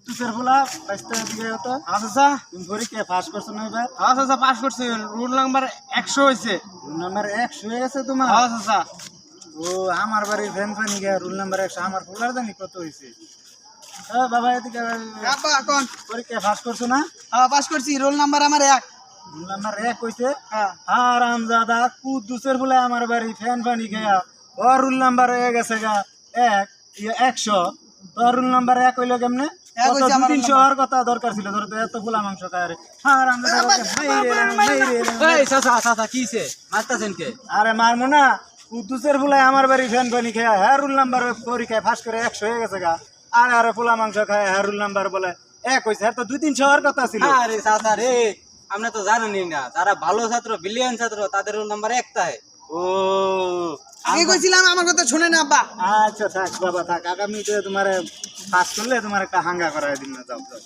কুদ্দুসের ফুলা বাইশটা দিকে হতো। আচ্ছা তুমি পরীক্ষায় পাস করছো না এবার? আচ্ছা পাস করছি, রোল নাম্বার 100 হয়েছে। রুল নাম্বার 100 হয়ে গেছে তোমার? আচ্ছা ও আমার বাড়ির ফ্যান ফানি গা রুল নাম্বার 100, আমার ফুলার জানি কত হয়েছে। বাবা এদিকে আব্বা কোন? পরীক্ষায় পাস করছো না? হ্যাঁ পাস করছি, রোল নাম্বার আমার 1। রুল নাম্বার 1 হয়েছে। হ্যাঁ হারামজাদা কুদ্দুসের ফুলা আমার বাড়ি ফ্যান ফানি গা ও রুল নাম্বার হয়ে গেছে গা 100। তোর রুল নাম্বার 1 হইলো কেমনে? এক কত হইছে আমার 200-300 হওয়ার কথা দরকার ছিল, ধর তো এত ফুলা মাংস খায় রে। এই চাচা চাচা কিছে মারতাছেন কে? আরে মারমু না, কুদ্দুসের ফুলায় আমার বাড়ি ফ্যান পানি খায়, হ্যাঁ রুল নাম্বার পরীক্ষায় ফাঁস করে 100 হয়ে গেছে গা। আরে ফুলা মাংস খায়, হ্যাঁ রুল নাম্বার বলে 1 হয়েছে, হ্যাঁ তো 200-300 হওয়ার কথা ছিল। আরে চাচা রে, আপনি তো জানেনই না, যারা ভালো ছাত্র ব্রিলিয়ান্ট ছাত্র তাদের রোল নাম্বার 1 তাই। ও আগে কইছিলাম, আমার কথা শুনে না আব্বা। আচ্ছা থাক বাবা থাক, আগামীতে তোমার পাস করলে তোমার একটা হাঙ্গা করাই দিন না, যাও যাও।